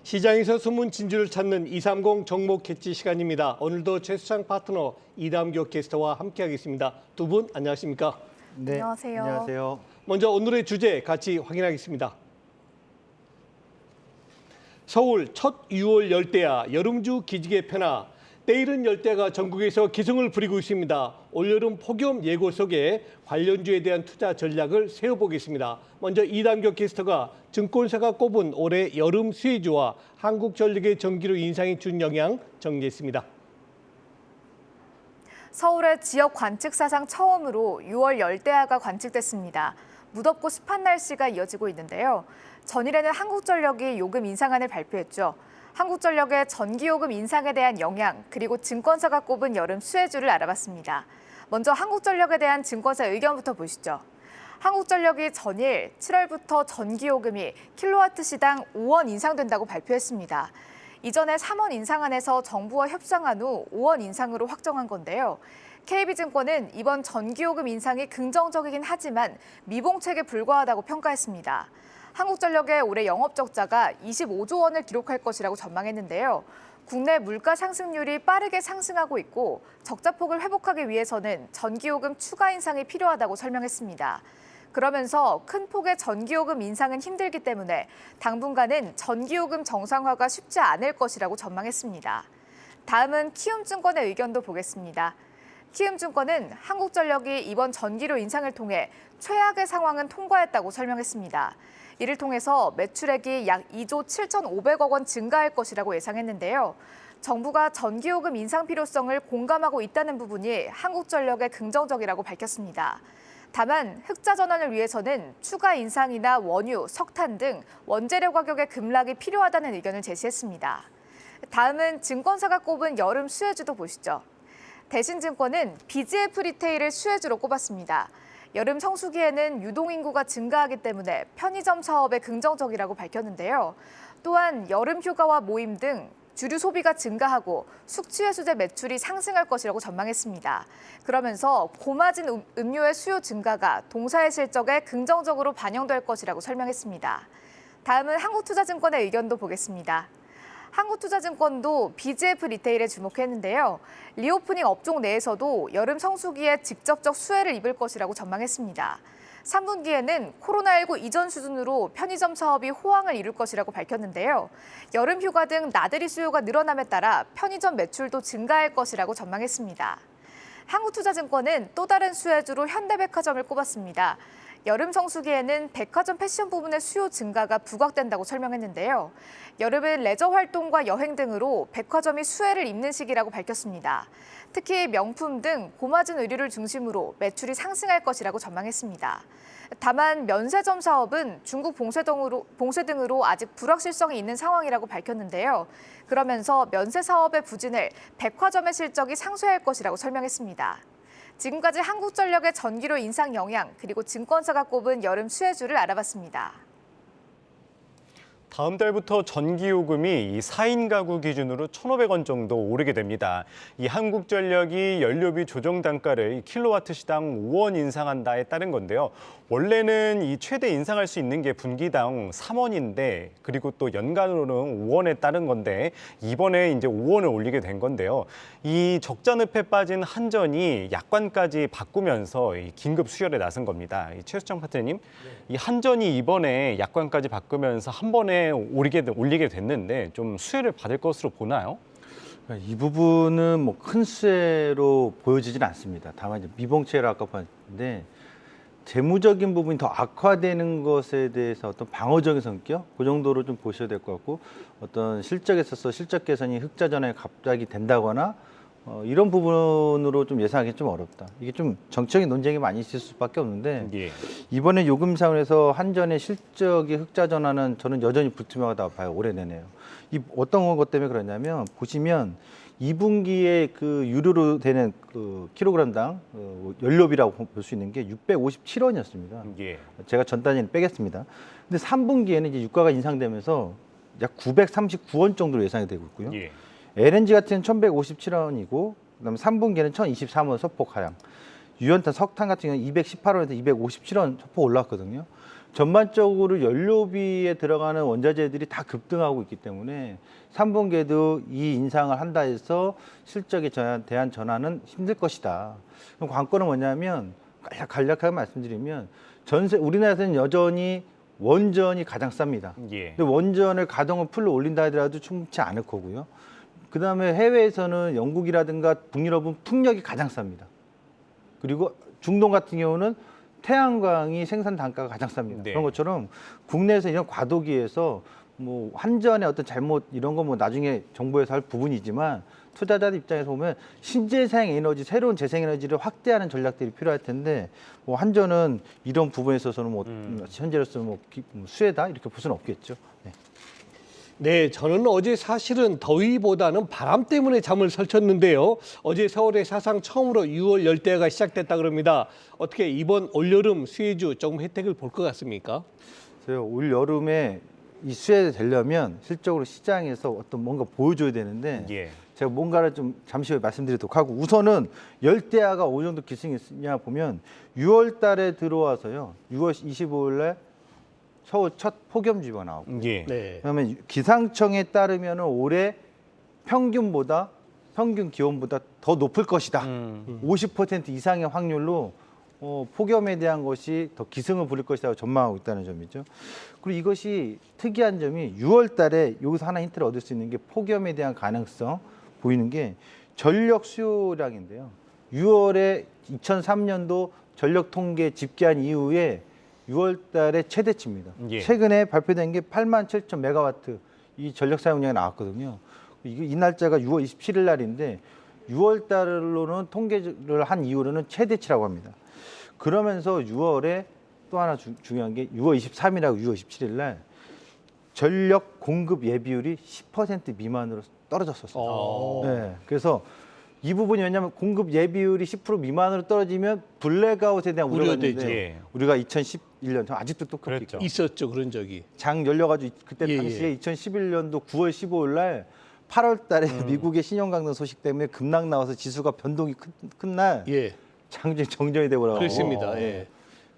시장에서 숨은 진주를 찾는 230 종목 캐치 시간입니다. 오늘도 최수창 파트너 이담교 캐스터와 함께하겠습니다. 두 분 안녕하십니까? 네, 안녕하세요. 안녕하세요. 먼저 오늘의 주제 같이 확인하겠습니다. 서울 첫 6월 열대야, 여름주 기지개 펴나 때이른 열대야가 전국에서 기승을 부리고 있습니다. 올여름 폭염 예고 속에 관련주에 대한 투자 전략을 세워보겠습니다. 먼저 이담교 캐스터가 증권사가 꼽은 올해 여름 수혜주와 한국전력의 전기료 인상이 준 영향 정리했습니다. 서울의 지역 관측 사상 처음으로 6월 열대야가 관측됐습니다. 무덥고 습한 날씨가 이어지고 있는데요. 전일에는 한국전력이 요금 인상안을 발표했죠. 한국전력의 전기요금 인상에 대한 영향, 그리고 증권사가 꼽은 여름 수혜주를 알아봤습니다. 먼저 한국전력에 대한 증권사 의견부터 보시죠. 한국전력이 전일 7월부터 전기요금이 킬로와트시당 5원 인상된다고 발표했습니다. 이전에 3원 인상안에서 정부와 협상한 후 5원 인상으로 확정한 건데요. KB증권은 이번 전기요금 인상이 긍정적이긴 하지만 미봉책에 불과하다고 평가했습니다. 한국전력의 올해 영업적자가 25조 원을 기록할 것이라고 전망했는데요. 국내 물가 상승률이 빠르게 상승하고 있고 적자폭을 회복하기 위해서는 전기요금 추가 인상이 필요하다고 설명했습니다. 그러면서 큰 폭의 전기요금 인상은 힘들기 때문에 당분간은 전기요금 정상화가 쉽지 않을 것이라고 전망했습니다. 다음은 키움증권의 의견도 보겠습니다. 키움증권은 한국전력이 이번 전기료 인상을 통해 최악의 상황은 통과했다고 설명했습니다. 이를 통해서 매출액이 약 2조 7,500억 원 증가할 것이라고 예상했는데요. 정부가 전기요금 인상 필요성을 공감하고 있다는 부분이 한국전력에 긍정적이라고 밝혔습니다. 다만 흑자 전환을 위해서는 추가 인상이나 원유, 석탄 등 원재료 가격의 급락이 필요하다는 의견을 제시했습니다. 다음은 증권사가 꼽은 여름 수혜주도 보시죠. 대신증권은 BGF 리테일을 수혜주로 꼽았습니다. 여름 성수기에는 유동인구가 증가하기 때문에 편의점 사업에 긍정적이라고 밝혔는데요. 또한 여름 휴가와 모임 등 주류 소비가 증가하고 숙취해소제 매출이 상승할 것이라고 전망했습니다. 그러면서 고마진 음료의 수요 증가가 동사의 실적에 긍정적으로 반영될 것이라고 설명했습니다. 다음은 한국투자증권의 의견도 보겠습니다. 한국투자증권도 BGF 리테일에 주목했는데요. 리오프닝 업종 내에서도 여름 성수기에 직접적 수혜를 입을 것이라고 전망했습니다. 3분기에는 코로나19 이전 수준으로 편의점 사업이 호황을 이룰 것이라고 밝혔는데요. 여름 휴가 등 나들이 수요가 늘어남에 따라 편의점 매출도 증가할 것이라고 전망했습니다. 한국투자증권은 또 다른 수혜주로 현대백화점을 꼽았습니다. 여름 성수기에는 백화점 패션 부분의 수요 증가가 부각된다고 설명했는데요. 여름은 레저 활동과 여행 등으로 백화점이 수혜를 입는 시기라고 밝혔습니다. 특히 명품 등 고마진 의류를 중심으로 매출이 상승할 것이라고 전망했습니다. 다만 면세점 사업은 중국 봉쇄 등으로 아직 불확실성이 있는 상황이라고 밝혔는데요. 그러면서 면세 사업의 부진을 백화점의 실적이 상쇄할 것이라고 설명했습니다. 지금까지 한국전력의 전기료 인상 영향, 그리고 증권사가 꼽은 여름 수혜주를 알아봤습니다. 다음 달부터 전기요금이 이 4인 가구 기준으로 1,500원 정도 오르게 됩니다. 이 한국전력이 연료비 조정 단가를 킬로와트 시당 5원 인상한다에 따른 건데요. 원래는 이 최대 인상할 수 있는 게 분기당 3원인데 그리고 또 연간으로는 5원에 따른 건데 이번에 이제 5원을 올리게 된 건데요. 이 적자 늪에 빠진 한전이 약관까지 바꾸면서 이 긴급 수혈에 나선 겁니다. 최수정 파트너님, 이 한전이 이번에 약관까지 바꾸면서 한 번에 올리게 됐는데 좀 수혜를 받을 것으로 보나요? 이 부분은 뭐 큰 수혜로 보여지지는 않습니다. 다만 이제 미봉체를 아까 봤는데 재무적인 부분이 더 악화되는 것에 대해서 어떤 방어적인 성격 그 정도로 좀 보셔야 될 것 같고 어떤 실적에 있어서 실적 개선이 흑자 전환이 갑자기 된다거나 이런 부분으로 좀 예상하기 좀 어렵다. 이게 좀 정치적인 논쟁이 많이 있을 수밖에 없는데 예. 이번에 요금 상에서 한전의 실적이 흑자 전환은 저는 여전히 불투명하다고 봐요. 올해 내내요. 이 어떤 것 때문에 그러냐면 보시면 2분기에 그 유료로 되는 그 킬로그램당 연료비라고 볼 수 있는 게 657원이었습니다. 예. 제가 전 단위는 빼겠습니다. 근데 3분기에는 이제 유가가 인상되면서 약 939원 정도로 예상이 되고 있고요. 예. LNG 같은 1,157원이고 그다음에 3분기에는 1,023원 소폭 하향. 유연탄, 석탄 같은 경우는 218원에서 257원 소폭 올라왔거든요. 전반적으로 연료비에 들어가는 원자재들이 다 급등하고 있기 때문에 3분기에도 이 인상을 한다 해서 실적에 대한 전환은 힘들 것이다. 그럼 관건은 뭐냐면 간략하게 말씀드리면 우리나라에서는 여전히 원전이 가장 쌉니다. 예. 근데 원전을 가동을 풀로 올린다 하더라도 충분치 않을 거고요. 그다음에 해외에서는 영국이라든가 북유럽은 풍력이 가장 쌉니다. 그리고 중동 같은 경우는 태양광이 생산 단가가 가장 쌉니다. 네. 그런 것처럼 국내에서 이런 과도기에서 뭐 한전의 어떤 잘못 이런 거 뭐 나중에 정부에서 할 부분이지만 투자자들 입장에서 보면 신재생 에너지, 새로운 재생 에너지를 확대하는 전략들이 필요할 텐데 뭐 한전은 이런 부분에 있어서는 뭐 현재로서는 뭐 수혜다 이렇게 볼 수는 없겠죠. 네. 네, 저는 어제 사실은 더위보다는 바람 때문에 잠을 설쳤는데요. 어제 서울에 사상 처음으로 6월 열대야가 시작됐다 그럽니다. 어떻게 이번 올여름 수혜주 조금 혜택을 볼 것 같습니까? 그래서 올 여름에 이 수혜되려면 실적으로 시장에서 어떤 뭔가 보여줘야 되는데 예. 제가 뭔가를 좀 잠시 후에 말씀드리도록 하고 우선은 열대야가 어느 정도 기승이 있냐 보면 6월 달에 들어와서요. 6월 25일 날 서울 첫 폭염주의보가 나오고 예. 네. 그다음에 기상청에 따르면 올해 평균 기온보다 더 높을 것이다. 50% 이상의 확률로 폭염에 대한 것이 더 기승을 부릴 것이라고 전망하고 있다는 점이죠. 그리고 이것이 특이한 점이 6월 달에 여기서 하나 힌트를 얻을 수 있는 게 폭염에 대한 가능성 보이는 게 전력 수요량인데요. 6월에 2003년도 전력 통계 집계한 이후에 6월 달에 최대치입니다. 예. 최근에 발표된 게 87,000 메가와트 이 전력 사용량이 나왔거든요. 이 날짜가 6월 27일 날인데 6월 달로는 통계를 한 이후로는 최대치라고 합니다. 그러면서 6월에 또 하나 중요한 게 6월 23일하고 6월 27일 날 전력 공급 예비율이 10% 미만으로 떨어졌었어요. 네, 그래서 이 부분이 왜냐하면 공급 예비율이 10% 미만으로 떨어지면 블랙아웃에 대한 우려가 우려되죠. 있는데 예. 우리가 2011년 아직도 똑같이 그랬죠. 있었죠, 그런 적이. 장 열려가지고 그때 예, 당시에 2011년도 9월 15일 날 8월 달에 미국의 신용강등 소식 때문에 급락 나와서 지수가 변동이 큰 날 예, 장중에 정전이 되고 그렇습니다. 예.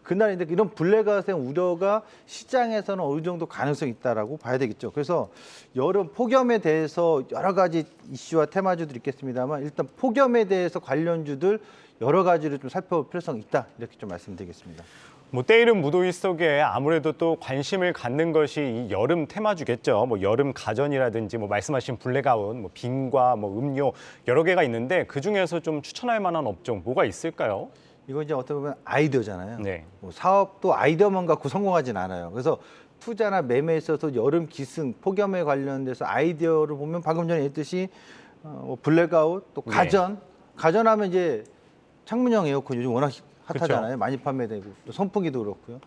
그날인데 이런 블랙아웃의 우려가 시장에서는 어느 정도 가능성이 있다라고 봐야 되겠죠. 그래서 여름 폭염에 대해서 여러 가지 이슈와 테마주들이 있겠습니다만 일단 폭염에 대해서 관련주들 여러 가지를 좀 살펴볼 필요성이 있다 이렇게 좀 말씀드리겠습니다. 뭐 때이른 무더위 속에 아무래도 또 관심을 갖는 것이 이 여름 테마주겠죠. 뭐 여름 가전이라든지 뭐 말씀하신 블랙아웃, 뭐 빙과 뭐 음료 여러 개가 있는데 그 중에서 좀 추천할 만한 업종 뭐가 있을까요? 이거 이제 어떻게 보면 아이디어잖아요. 네. 뭐 사업도 아이디어만 갖고 성공하진 않아요. 그래서 투자나 매매에 있어서 여름 기승, 폭염에 관련돼서 아이디어를 보면 방금 전에 했듯이 뭐 블랙아웃, 또 가전, 가전하면 이제 창문형 에어컨 요즘 워낙 핫하잖아요. 그쵸. 많이 판매되고 또 선풍기도 그렇고요.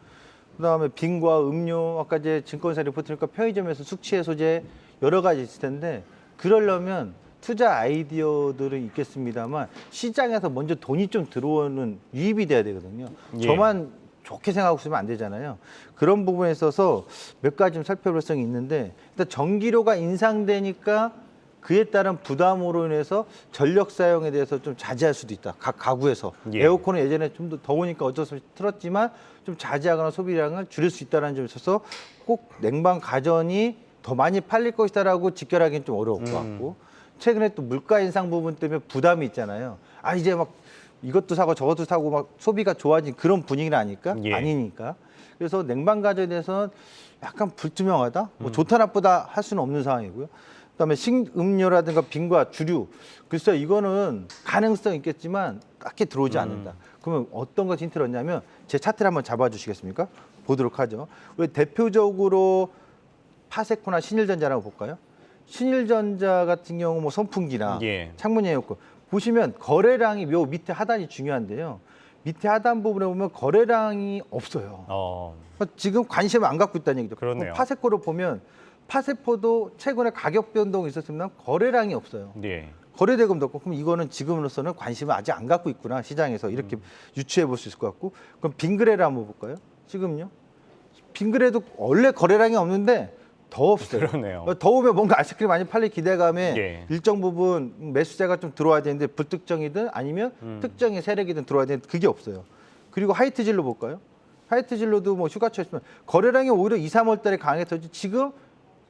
그다음에 빙과 음료, 아까 이제 증권사 리포트니까 편의점에서 숙취해소제 여러 가지 있을 텐데 그러려면 투자 아이디어들은 있겠습니다만 시장에서 먼저 돈이 좀 들어오는 유입이 돼야 되거든요. 예. 저만 좋게 생각하고 있으면 안 되잖아요. 그런 부분에 있어서 몇 가지 좀 살펴볼 성이 있는데 일단 전기료가 인상되니까 그에 따른 부담으로 인해서 전력 사용에 대해서 좀 자제할 수도 있다. 각 가구에서. 예. 에어컨은 예전에 좀 더 더우니까 어쩔 수 없이 틀었지만 좀 자제하거나 소비량을 줄일 수 있다는 점에 있어서 꼭 냉방 가전이 더 많이 팔릴 것이다라고 직결하기는 좀 어려울 것 같고 최근에 또 물가 인상 부분 때문에 부담이 있잖아요. 아 이제 막 이것도 사고 저것도 사고 막 소비가 좋아진 그런 분위기는 아닐까? 예. 아니니까. 그래서 냉방 가전에 대해서는 약간 불투명하다. 뭐 좋다 나쁘다 할 수는 없는 상황이고요. 그다음에 식음료라든가 빙과 주류. 글쎄 이거는 가능성 있겠지만 딱히 들어오지 않는다. 그러면 어떤 것 힌트를 얻냐면 제 차트를 한번 잡아주시겠습니까? 보도록 하죠. 왜 대표적으로 파세코나 신일전자라고 볼까요? 신일전자 같은 경우 뭐 선풍기나 예. 창문 에어컨 보시면 거래량이 요 밑에 하단이 중요한데요. 밑에 하단 부분에 보면 거래량이 없어요. 지금 관심을 안 갖고 있다는 얘기죠. 그렇네요. 파세코를 보면 파세포도 최근에 가격 변동이 있었으면 거래량이 없어요. 예. 거래대금도 없고 그럼 이거는 지금으로서는 관심을 아직 안 갖고 있구나 시장에서 이렇게 유추해 볼 수 있을 것 같고 그럼 빙그레를 한번 볼까요? 지금요? 빙그레도 원래 거래량이 없는데 더 없어요. 그러네요. 더우면 뭔가 아이스크림 많이 팔릴 기대감에 예. 일정 부분 매수세가 좀 들어와야 되는데 불특정이든 아니면 특정의 세력이든 들어와야 되는데 그게 없어요. 그리고 하이트질로 볼까요? 화이트 진로도 뭐 휴가철 있으면 거래량이 오히려 2, 3월 달에 강했었지 지금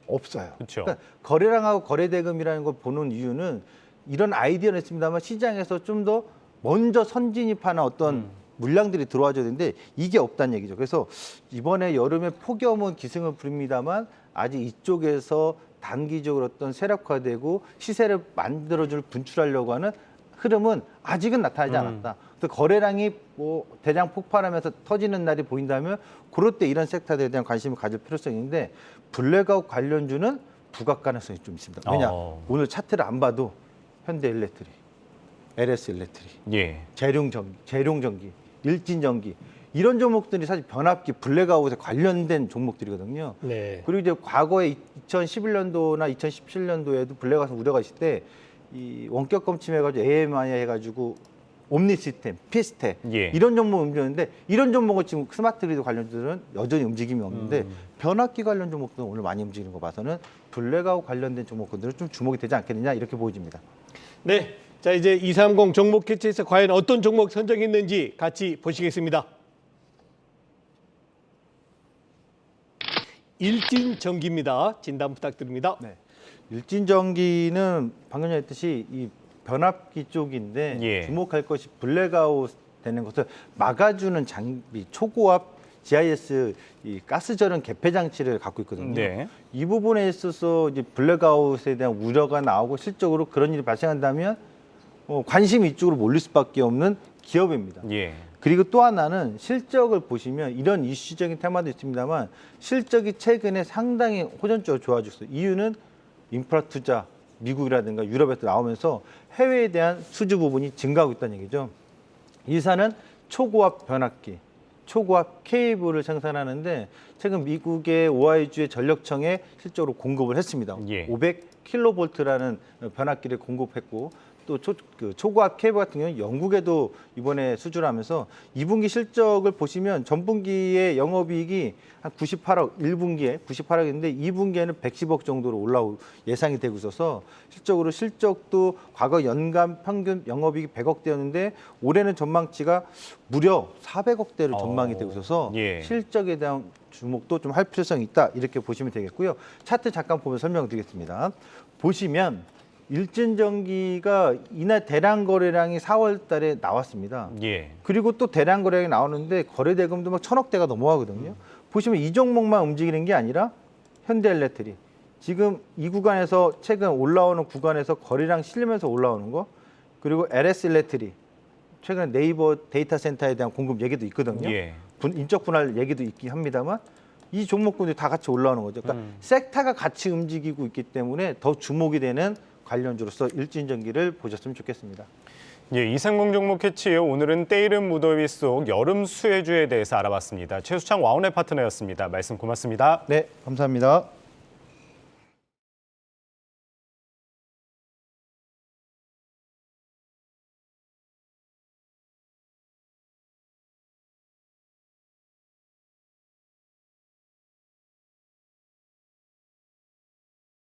없어요. 그렇죠. 그러니까 거래량하고 거래대금이라는 걸 보는 이유는 이런 아이디어는 있습니다만 시장에서 좀 더 먼저 선진입하는 어떤 물량들이 들어와줘야 되는데 이게 없다는 얘기죠. 그래서 이번에 여름에 폭염은 기승을 부립니다만 아직 이쪽에서 단기적으로 어떤 세력화되고 시세를 만들어줄 분출하려고 하는 흐름은 아직은 나타나지 않았다. 그래서 거래량이 뭐 대량 폭발하면서 터지는 날이 보인다면 그럴 때 이런 섹터에 대한 관심을 가질 필요성이 있는데 블랙아웃 관련주는 부각 가능성이 좀 있습니다. 왜냐? 오늘 차트를 안 봐도 현대일렉트릭, LS일렉트릭, 예. 재룡전기, 일진전기 이런 종목들이 사실 변압기 블랙아웃에 관련된 종목들이거든요. 네. 그리고 이제 과거에 2011년도나 2017년도에도 블랙아웃 우려가 있을 때 이 원격검 침해가지고 AMI 해가지고 옴니 시스템, 피스테 예. 이런 종목 움직였는데 이런 종목은 지금 스마트 그리드 관련주들은 여전히 움직임이 없는데 변압기 관련 종목들은 오늘 많이 움직이는 거 봐서는 블랙아웃 관련된 종목들은 좀 주목이 되지 않겠느냐 이렇게 보여집니다. 네. 자, 이제 230 종목 캐치에서 과연 어떤 종목 선정했는지 같이 보시겠습니다. 일진전기입니다. 진단 부탁드립니다. 네. 일진전기는 방금 전에 했듯이 이 변압기 쪽인데 예. 주목할 것이 블랙아웃 되는 것을 막아주는 장비 초고압 GIS 이 가스 절연 개폐 장치를 갖고 있거든요. 네. 이 부분에 있어서 이제 블랙아웃에 대한 우려가 나오고 실적으로 그런 일이 발생한다면 관심이 이쪽으로 몰릴 수밖에 없는 기업입니다. 예. 그리고 또 하나는 실적을 보시면 이런 이슈적인 테마도 있습니다만 실적이 최근에 상당히 호전적으로 좋아졌어요. 이유는 인프라 투자, 미국이라든가 유럽에서 나오면서 해외에 대한 수주 부분이 증가하고 있다는 얘기죠. 이 회사는 초고압 변압기, 초고압 케이블을 생산하는데 최근 미국의 오하이주의 전력청에 실적으로 공급을 했습니다. 예. 500kV라는 변압기를 공급했고 또 초고압 케이블 같은 경우는 영국에도 이번에 수주를 하면서 2분기 실적을 보시면 전분기의 영업이익이 한 98억, 1분기에 98억인데 2분기에는 110억 정도로 올라올 예상이 되고 있어서 실적도 과거 연간 평균 영업이익이 100억대였는데 올해는 전망치가 무려 400억대로 전망이 되고 있어서 예. 실적에 대한 주목도 좀 할 필요성이 있다 이렇게 보시면 되겠고요. 차트 잠깐 보면 설명드리겠습니다. 보시면 일진전기가 이날 대량 거래량이 4월 달에 나왔습니다. 예. 그리고 또 대량 거래량이 나오는데 거래 대금도 막 1,000억대가 넘어가거든요. 보시면 이 종목만 움직이는 게 아니라 현대일렉트릭 지금 이 구간에서 최근 올라오는 구간에서 거래량 실리면서 올라오는 거 그리고 LS일렉트릭 최근에 네이버 데이터 센터에 대한 공급 얘기도 있거든요. 예. 인적 분할 얘기도 있긴 합니다만 이 종목군들이 다 같이 올라오는 거죠. 그러니까 섹터가 같이 움직이고 있기 때문에 더 주목이 되는 관련주로서 일진전기를 보셨으면 좋겠습니다. 예, 이상공 종목 캐치 오늘은 때이른 무더위 속 여름 수혜주에 대해서 알아봤습니다. 최수창 와운의 파트너였습니다. 말씀 고맙습니다. 네, 감사합니다.